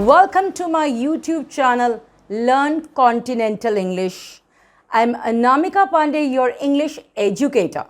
Welcome to my YouTube channel, Learn Continental English. I'm Anamika Pandey, your English educator.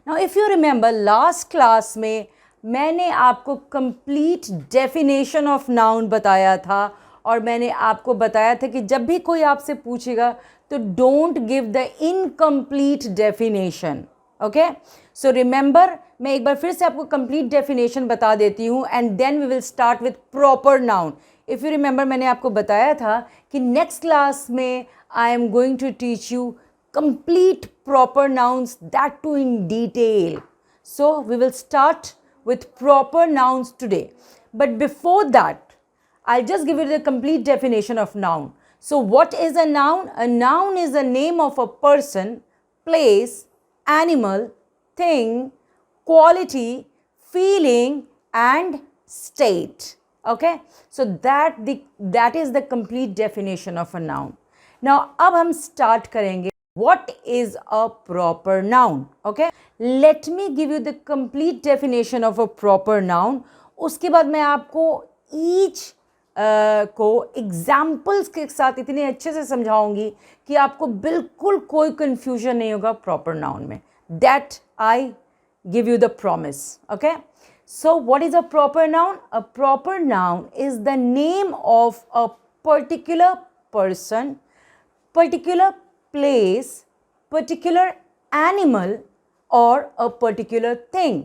Now, if you remember, last class में मैंने आपको complete definition of noun बताया था और मैंने आपको बताया था कि जब भी कोई आपसे पूछेगा तो don't give the incomplete definition. Okay so remember, मैं एक बार फिर से आपको कंप्लीट डेफिनेशन बता देती हूँ and then we will start with proper noun. If you remember, मैंने आपको बताया था कि नेक्स्ट क्लास में I am going to teach you complete proper nouns, that too in detail. So we will start with proper nouns today. But before that, I'll just give you the complete definition of noun. So what is a noun? A noun is the name of a person, place, animal, thing, quality, feeling and state. Okay? So that is the complete definition of a noun. Now अब हम start करेंगे. What is a proper noun? Okay, let me give you the complete definition of a proper noun. उसके बाद मैं आपको each को examples के साथ इतने अच्छे से समझाऊंगी कि आपको बिल्कुल कोई confusion नहीं होगा proper noun में. That I give you the promise. Okay. So what is a proper noun? A proper noun is the name of a particular person, particular place, particular animal और a particular thing.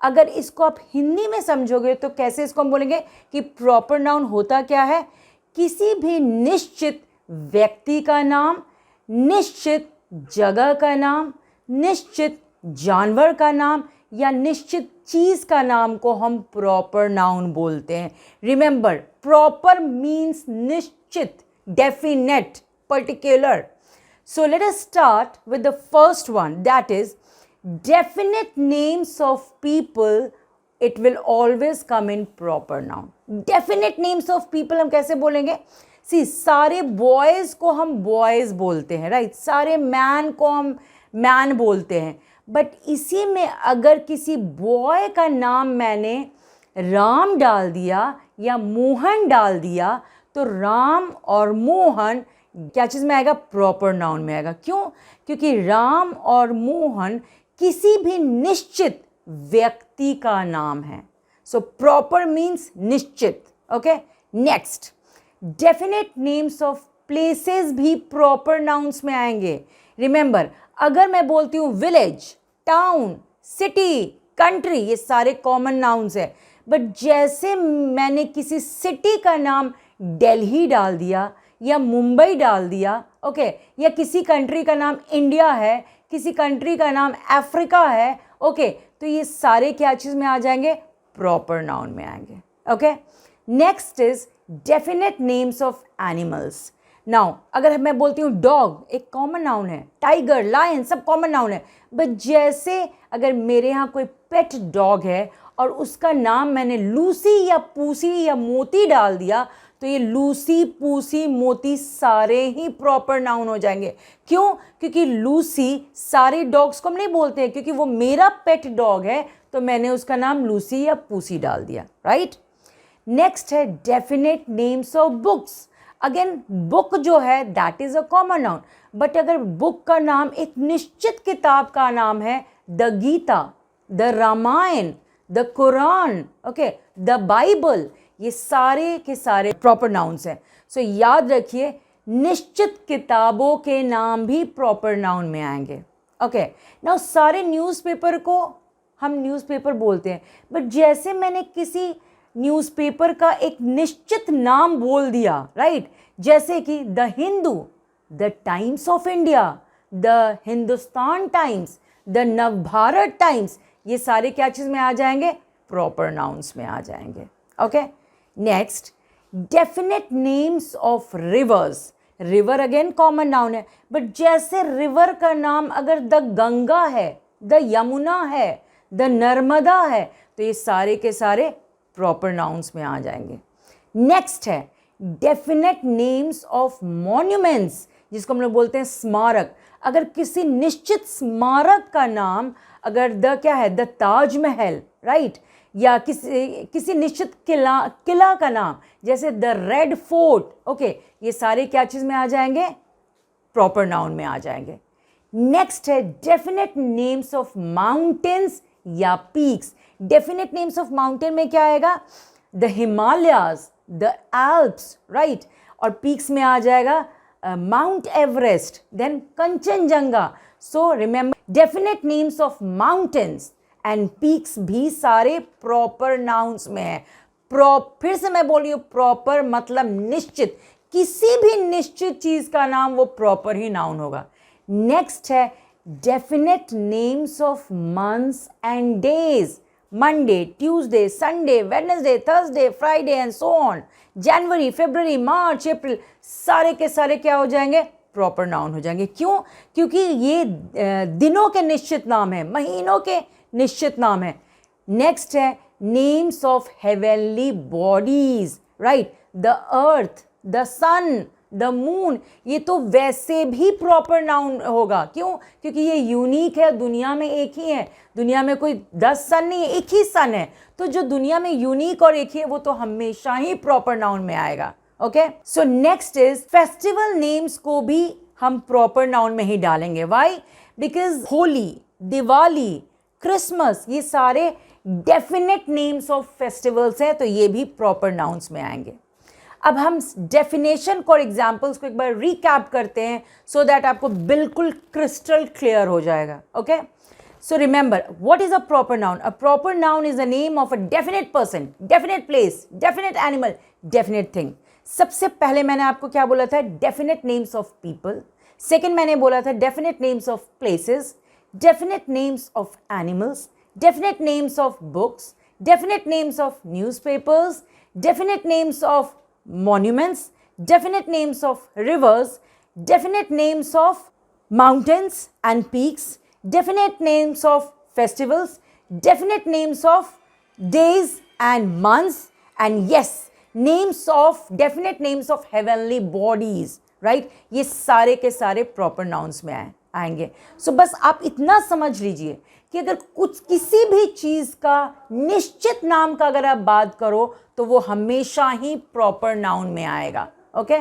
अगर इसको आप हिंदी में समझोगे तो कैसे इसको हम बोलेंगे कि प्रॉपर नाउन होता क्या है? किसी भी निश्चित व्यक्ति का नाम, निश्चित जगह का नाम, निश्चित जानवर का नाम या निश्चित चीज़ का नाम को हम प्रॉपर नाउन बोलते हैं. रिमेंबर, प्रॉपर मीन्स निश्चित, definite, particular. So let us start with the first one, that is definite names of people. It will always come in proper noun. Definite names of people हम कैसे बोलेंगे? See, सारे boys को हम boys बोलते हैं, right? सारे man को हम man बोलते हैं. But इसी में अगर किसी boy का नाम मैंने राम डाल दिया या मोहन डाल दिया तो राम और मोहन क्या चीज़ में आएगा? प्रॉपर नाउन में आएगा. क्यों? क्योंकि राम और मोहन किसी भी निश्चित व्यक्ति का नाम है. सो प्रॉपर मीन्स निश्चित. Okay, next, definite names of places भी प्रॉपर नाउन्स में आएंगे. रिमेंबर, अगर मैं बोलती हूँ विलेज, टाउन, सिटी, कंट्री, ये सारे कॉमन नाउन्स है. बट जैसे मैंने किसी सिटी का नाम दिल्ली डाल दिया या मुंबई डाल दिया, ओके, या किसी कंट्री का नाम इंडिया है, किसी कंट्री का नाम अफ्रीका है, ओके, तो ये सारे क्या चीज़ में आ जाएंगे? प्रॉपर नाउन में आएंगे. Okay, next is definite names of animals. Now अगर मैं बोलती हूँ डॉग, एक कॉमन नाउन है, टाइगर, लायन, सब कॉमन नाउन है. बट जैसे अगर मेरे यहाँ कोई पेट डॉग है और उसका नाम मैंने लूसी या पूसी या मोती डाल दिया तो ये लूसी, पूसी, मोती सारे ही प्रॉपर नाउन हो जाएंगे. क्यों? क्योंकि लूसी सारे डॉग्स को हम नहीं बोलते हैं, क्योंकि वो मेरा पेट डॉग है तो मैंने उसका नाम लूसी या पूसी डाल दिया. राइट. नेक्स्ट है definite names of books. Again book जो है that is a common noun. But अगर बुक का नाम एक निश्चित किताब का नाम है, the Gita, the Ramayana, the Quran, okay, the Bible, ये सारे के सारे प्रॉपर नाउन्स हैं. सो याद रखिए, निश्चित किताबों के नाम भी प्रॉपर नाउन में आएंगे. ओके, नाउ सारे न्यूज़पेपर को हम न्यूज़पेपर बोलते हैं. बट जैसे मैंने किसी न्यूज़पेपर का एक निश्चित नाम बोल दिया, राइट, जैसे कि the Hindu, the times of India, the Hindustan times, the Navbharat times, ये सारे क्या चीज़ में आ जाएंगे? प्रॉपर नाउन्स में आ जाएंगे. Okay, next, definite names of reverse. River again common noun है. बट जैसे रिवर का नाम अगर द गंगा है, द यमुना है, द नर्मदा है, तो ये सारे के सारे प्रॉपर नाउन्स में आ जाएंगे. नेक्स्ट है डेफिनेट नेम्स ऑफ मॉन्यूमेंट्स, जिसको हम लोग बोलते हैं स्मारक. अगर किसी निश्चित स्मारक का नाम अगर द क्या है, द ताजमहल, राइट, या किसी निश्चित किला का नाम, जैसे द रेड फोर्ट, ओके, ये सारे क्या चीज़ में आ जाएंगे? प्रॉपर नाउन में आ जाएंगे। नेक्स्ट है डेफिनेट नेम्स ऑफ माउंटेन्स या peaks. Definite names of mountain में क्या आएगा? The Himalayas, the Alps, right. और पीक्स में आ जाएगा Mount Everest, then Kanchenjunga. So remember, definite names of mountains and peaks भी सारे प्रॉपर नाउन्स में है। फिर से मैं बोल रही हूँ, प्रॉपर मतलब निश्चित, किसी भी निश्चित चीज़ का नाम वो प्रॉपर ही नाउन होगा। नेक्स्ट है definite names of months and days. Monday, Tuesday, Sunday, Wednesday, Thursday, Friday and so on. जनवरी, फरवरी, मार्च, अप्रैल, सारे के सारे क्या हो जाएंगे? प्रॉपर नाउन हो जाएंगे। क्यों? क्योंकि ये दिनों के निश्चित नाम है, महीनों के निश्चित नाम है। नेक्स्ट है names of heavenly bodies, right. The earth, the sun, the moon, ये तो वैसे भी प्रॉपर नाउन होगा। क्यों? क्योंकि ये यूनिक है, दुनिया में एक ही है। दुनिया में कोई 10 सन नहीं है, एक ही सन है। तो जो दुनिया में यूनिक और एक ही है वो तो हमेशा ही प्रॉपर नाउन में आएगा। Okay, so next is festival names को भी हम प्रॉपर नाउन में ही डालेंगे। Why? Because Holi, Diwali, Christmas, ये सारे डेफिनेट नेम्स ऑफ फेस्टिवल्स हैं, तो ये भी प्रॉपर नाउन्स में आएंगे। अब हम डेफिनेशन और एग्जाम्पल्स को एक बार रिकैप करते हैं सो दैट आपको बिल्कुल क्रिस्टल क्लियर हो जाएगा। Okay, so remember, what is a proper noun? A proper noun is the name of a definite person, definite place, definite animal, definite thing. सबसे पहले मैंने आपको क्या बोला था? Definite names of people. Second मैंने बोला था definite names of places, definite names of animals, definite names of books, definite names of newspapers, definite names of monuments, definite names of rivers, definite names of mountains and peaks, definite names of festivals, definite names of days and months, and yes, definite names of heavenly bodies, right? ये सारे के सारे proper nouns में आएंगे। सो बस आप इतना समझ लीजिए कि अगर किसी भी चीज़ का निश्चित नाम का अगर आप बात करो तो वो हमेशा ही प्रॉपर नाउन में आएगा। Okay,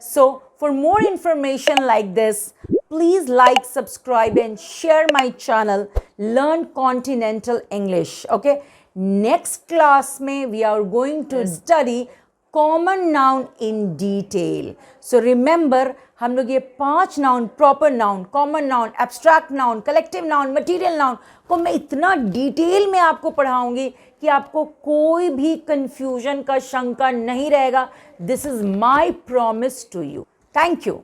so for more information like this, please like, subscribe and share my channel learn continental English. Okay, next class में we are going to study common noun in detail. So remember, हम लोग ये 5 noun, proper noun, common noun, abstract noun, collective noun, material noun को मैं इतना detail में आपको पढ़ाऊंगी कि आपको कोई भी कंफ्यूजन का शंका नहीं रहेगा। This is my promise to you. Thank you.